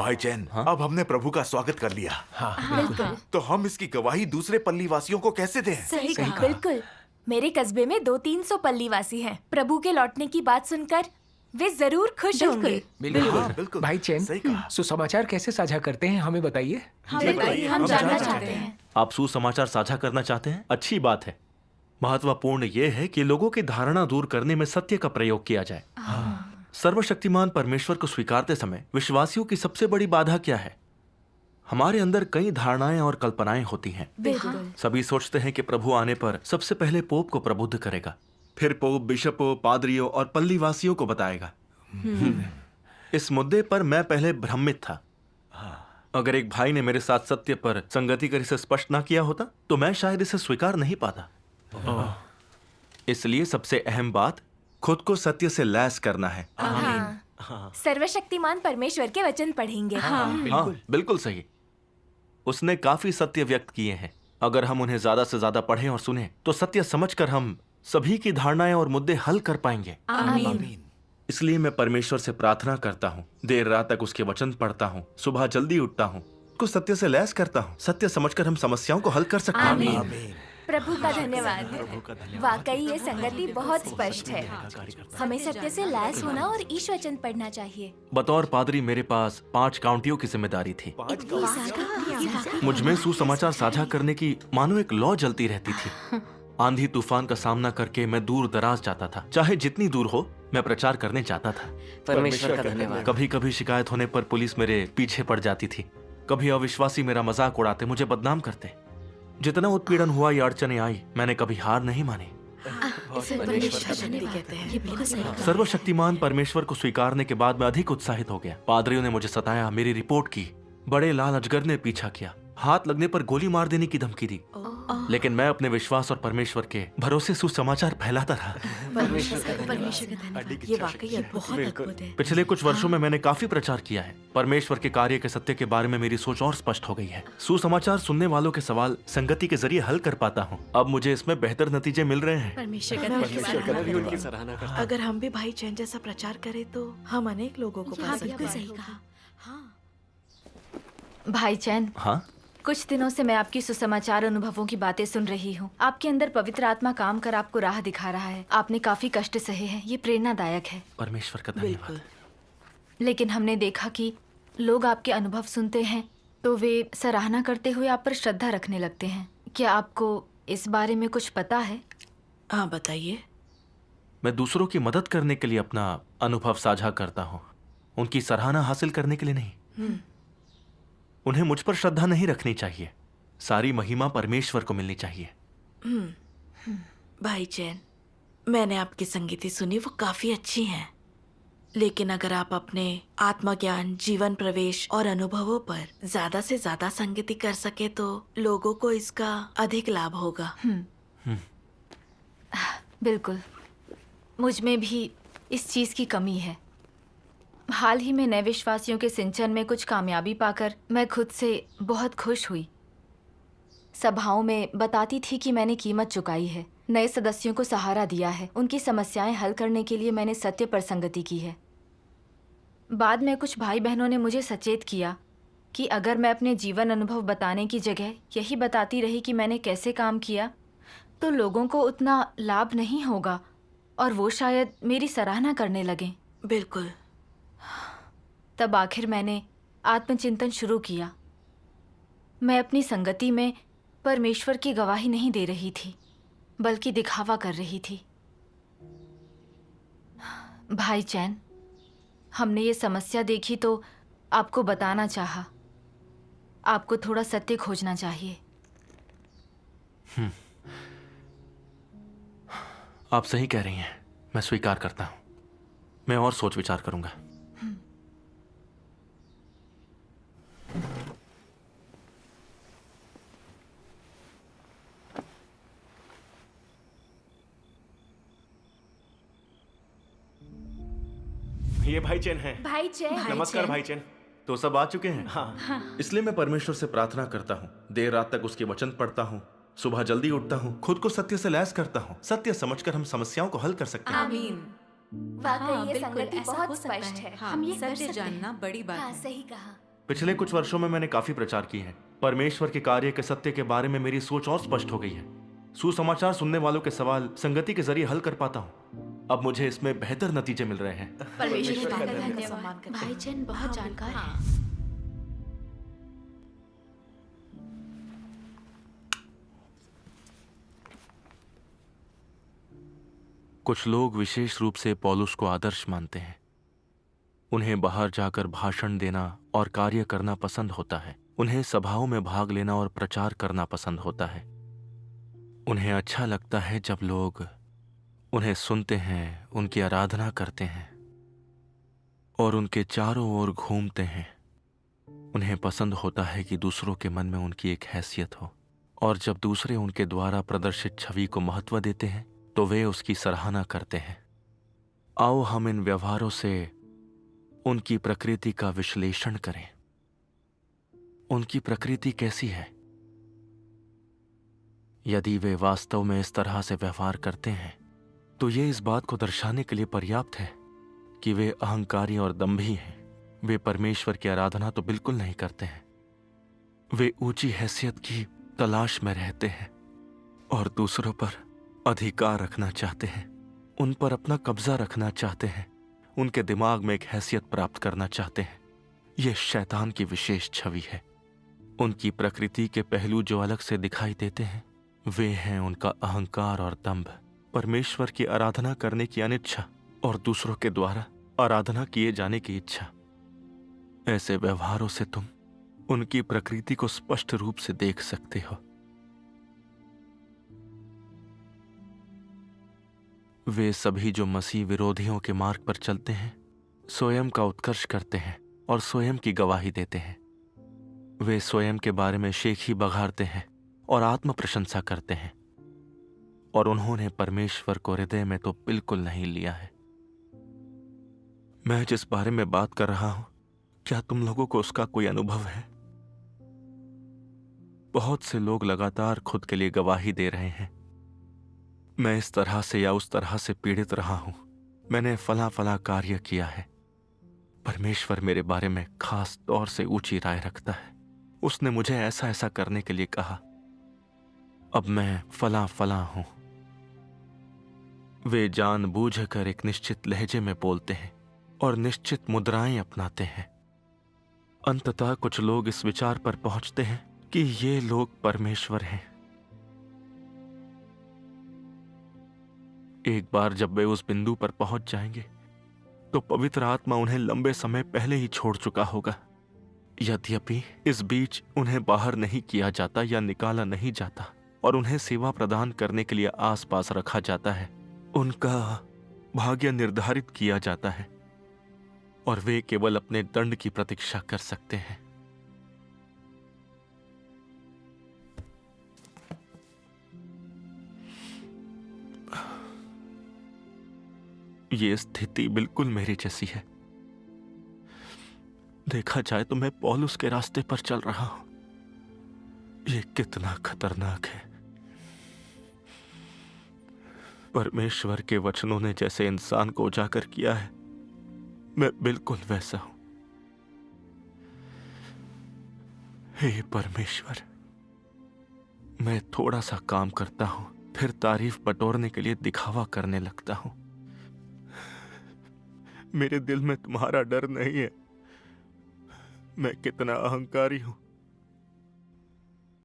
भाई चैन, अब हमने प्रभु का स्वागत कर लिया। बिल्कुल तो हम इसकी गवाही दूसरे पल्ली वासियों को कैसे दें? सही कहा। बिल्कुल, मेरे कस्बे में 200-300 पल्लीवासी हैं। प्रभु के लौटने की बात सुनकर वे जरूर खुश होंगे। बिल्कुल भाई चैन, सही कहा। सुसमाचार कैसे साझा करते हैं हमें बताइए। हम जानना चाहते हैं। आप सुसमाचार साझा करना चाहते हैं? अच्छी बात है। महत्वपूर्ण यह है कि लोगों की धारणा दूर करने में सत्य का प्रयोग किया जाए। सर्वशक्तिमान परमेश्वर को स्वीकारते समय विश्वासियों की सबसे बड़ी बाधा क्या है? हमारे अंदर कई धारणाएं और कल्पनाएं होती हैं। बिल्कुल सभी सोचते हैं कि प्रभु आने पर सबसे पहले पोप को प्रबुद्ध करेगा, फिर पोप बिशपों, पादरियों और पल्लीवासियों को बताएगा। इस मुद्दे पर मैं पहले भ्रमित था। अगर एक भाई ने मेरे साथ सत्य पर संगति कर इसे स्पष्ट ना किया होता तो मैं शायद इसे स्वीकार नहीं पाता। इसलिए सबसे अहम बात खुद को सत्य से लैस करना है। सर्वशक्तिमान परमेश्वर के वचन पढ़ेंगे। हाँ, बिल्कुल सही। उसने काफी सत्य व्यक्त किए हैं। अगर हम उन्हें ज्यादा से ज्यादा पढ़ें और सुनें तो सत्य समझकर हम सभी की धारणाएं और मुद्दे हल कर पाएंगे। आमीन। इसलिए मैं परमेश्वर से प्रार्थना करता हूँ, देर रात तक उसके वचन पढ़ता हूँ, सुबह जल्दी उठता हूँ, को सत्य से लैस करता हूँ। सत्य समझकर हम समस्याओं को हल कर सकते हैं। आमीन। प्रभु का धन्यवाद। वाकई ये संगति बहुत स्पष्ट है। हमें सत्य से लैस होना और ईश वचन पढ़ना चाहिए। बतौर पादरी मेरे पास 5 काउंटियों की जिम्मेदारी थी। मुझमें सुसमाचार साझा करने की मानो एक लौ जलती रहती थी। आंधी तूफान का सामना करके मैं दूर दराज जाता था। चाहे जितनी दूर हो, मैं प्रचार करने चाहता था। परमेश्वर का धन्यवाद। कभी कभी शिकायत होने पर पुलिस मेरे पीछे पड़ जाती थी। कभी अविश्वासी मेरा मजाक उड़ाते, मुझे बदनाम करते। जितना उत्पीड़न हुआ या अड़चने आई, मैंने कभी हार नहीं मानी। सर्वशक्तिमान परमेश्वर को स्वीकारने के बाद मैं अधिक उत्साहित हो गया। पादरियों ने मुझे सताया, मेरी रिपोर्ट की। बड़े लाल अजगर ने पीछा किया, हाथ लगने पर गोली मार देने की धमकी दी। लेकिन मैं अपने विश्वास और परमेश्वर के भरोसे सुसमाचार फैलाता रहा। ये वाकई बहुत अद्भुत है। पिछले कुछ वर्षों में मैंने काफी प्रचार किया है। परमेश्वर के कार्य के सत्य के बारे में मेरी सोच और स्पष्ट हो गई है। सुसमाचार सुनने वालों के सवाल संगति के जरिए हल कर पाता हूँ। अब मुझे इसमें बेहतर नतीजे मिल रहे हैं। उनकी सराहना करता हूं। अगर हम भी भाई चैन जैसा प्रचार करें तो हम अनेक लोगों को पा सकते हैं। भाई चैन, हाँ, कुछ दिनों से मैं आपकी सुसमाचार अनुभवों की बातें सुन रही हूँ। आपके अंदर पवित्र आत्मा काम कर आपको राह दिखा रहा है। आपने काफी कष्ट सहे हैं, ये प्रेरणादायक है। परमेश्वर का धन्यवाद। लेकिन हमने देखा कि लोग आपके अनुभव सुनते हैं तो वे सराहना करते हुए आप पर श्रद्धा रखने लगते हैं। क्या आपको इस बारे में कुछ पता है? हाँ बताइए। मैं दूसरों की मदद करने के लिए अपना अनुभव साझा करता हूँ, उनकी सराहना हासिल करने के लिए नहीं। उन्हें मुझ पर श्रद्धा नहीं रखनी चाहिए। सारी महिमा परमेश्वर को मिलनी चाहिए। भाई चैन, मैंने आपकी संगीति सुनी, वो काफी अच्छी हैं। लेकिन अगर आप अपने आत्मज्ञान, जीवन प्रवेश और अनुभवों पर ज्यादा से ज्यादा संगीति कर सके तो लोगों को इसका अधिक लाभ होगा। बिल्कुल, मुझ में भी इस चीज की कमी है। हाल ही में नए विश्वासियों के सिंचन में कुछ कामयाबी पाकर मैं खुद से बहुत खुश हुई। सभाओं में बताती थी कि मैंने कीमत चुकाई है, नए सदस्यों को सहारा दिया है, उनकी समस्याएं हल करने के लिए मैंने सत्य पर संगति की है। बाद में कुछ भाई बहनों ने मुझे सचेत किया कि अगर मैं अपने जीवन अनुभव बताने की जगह यही बताती रही कि मैंने कैसे काम किया तो लोगों को उतना लाभ नहीं होगा और वो शायद मेरी सराहना करने लगें। बिल्कुल। तब आखिर मैंने आत्मचिंतन शुरू किया। मैं अपनी संगति में परमेश्वर की गवाही नहीं दे रही थी, बल्कि दिखावा कर रही थी। भाई चैन, हमने ये समस्या देखी तो आपको बताना चाहा। आपको थोड़ा सत्य खोजना चाहिए। आप सही कह रही हैं, मैं स्वीकार करता हूँ। मैं और सोच विचार करूंगा। ये भाई चैन है। भाई चैन। नमस्कार भाई चैन। तो सब आ चुके हैं? हाँ। इसलिए मैं परमेश्वर से प्रार्थना करता हूँ, देर रात तक उसके वचन पढ़ता हूँ, सुबह जल्दी उठता हूँ, खुद को सत्य से लैस करता हूँ। सत्य समझकर हम समस्याओं को हल कर सकते हैं। आमीन। वाकई ये संगति बहुत स्पष्ट है। हम ये सत्य जानना बड़ी बात हाँ, है। सही कहा। पिछले कुछ वर्षों में मैंने काफी प्रचार किए हैं। परमेश्वर के कार्य के सत्य के बारे में मेरी सोच और स्पष्ट हो गई है। सुसमाचार सुनने वालों के सवाल संगति के जरिए हल कर पाता हूँ। अब मुझे इसमें बेहतर नतीजे मिल रहे हैं। परमेश्वर का सम्मान धन्यवाद। करते भाई हैं। चैन बहुत जानकार हाँ। है। कुछ लोग विशेष रूप से पौलुस को आदर्श मानते हैं। उन्हें बाहर जाकर भाषण देना और कार्य करना पसंद होता है। उन्हें सभाओं में भाग लेना और प्रचार करना पसंद होता है। उन्हें अच्छा लगता है जब लोग उन्हें सुनते हैं, उनकी आराधना करते हैं और उनके चारों ओर घूमते हैं। उन्हें पसंद होता है कि दूसरों के मन में उनकी एक हैसियत हो, और जब दूसरे उनके द्वारा प्रदर्शित छवि को महत्व देते हैं तो वे उसकी सराहना करते हैं। आओ हम इन व्यवहारों से उनकी प्रकृति का विश्लेषण करें। उनकी प्रकृति कैसी है? यदि वे वास्तव में इस तरह से व्यवहार करते हैं तो ये इस बात को दर्शाने के लिए पर्याप्त है कि वे अहंकारी और दंभी हैं। वे परमेश्वर की आराधना तो बिल्कुल नहीं करते हैं। वे ऊंची हैसियत की तलाश में रहते हैं और दूसरों पर अधिकार रखना चाहते हैं, उन पर अपना कब्जा रखना चाहते हैं, उनके दिमाग में एक हैसियत प्राप्त करना चाहते हैं। यह शैतान की विशेष छवि है। उनकी प्रकृति के पहलू जो अलग से दिखाई देते हैं वे हैं उनका अहंकार और दंभ, परमेश्वर की आराधना करने की अनिच्छा और दूसरों के द्वारा आराधना किए जाने की इच्छा। ऐसे व्यवहारों से तुम उनकी प्रकृति को स्पष्ट रूप से देख सकते हो। वे सभी जो मसीह विरोधियों के मार्ग पर चलते हैं स्वयं का उत्कर्ष करते हैं और स्वयं की गवाही देते हैं। वे स्वयं के बारे में शेखी बघारते हैं और आत्म प्रशंसा करते हैं, और उन्होंने परमेश्वर को हृदय में तो बिल्कुल नहीं लिया है। मैं जिस बारे में बात कर रहा हूं, क्या तुम लोगों को उसका कोई अनुभव है? बहुत से लोग लगातार खुद के लिए गवाही दे रहे हैं, मैं इस तरह से या उस तरह से पीड़ित रहा हूं, मैंने फला फला कार्य किया है। परमेश्वर मेरे बारे में खास तौर से ऊंची राय रखता है। उसने मुझे ऐसा ऐसा करने के लिए कहा। अब मैं फला फला हूं। वे जानबूझकर एक निश्चित लहजे में बोलते हैं और निश्चित मुद्राएं अपनाते हैं। अंततः कुछ लोग इस विचार पर पहुंचते हैं कि ये लोग परमेश्वर हैं। एक बार जब वे उस बिंदु पर पहुंच जाएंगे तो पवित्र आत्मा उन्हें लंबे समय पहले ही छोड़ चुका होगा। यद्यपि इस बीच उन्हें बाहर नहीं किया जाता या निकाला नहीं जाता और उन्हें सेवा प्रदान करने के लिए आसपास रखा जाता है। उनका भाग्य निर्धारित किया जाता है और वे केवल अपने दंड की प्रतीक्षा कर सकते हैं। ये स्थिति बिल्कुल मेरी जैसी है। देखा जाए तो मैं पौलुस के रास्ते पर चल रहा हूं। ये कितना खतरनाक है। परमेश्वर के वचनों ने जैसे इंसान को उजागर किया है, मैं बिल्कुल वैसा हूं। हे परमेश्वर, मैं थोड़ा सा काम करता हूं, फिर तारीफ बटोरने के लिए दिखावा करने लगता हूं। मेरे दिल में तुम्हारा डर नहीं है। मैं कितना अहंकारी हूं।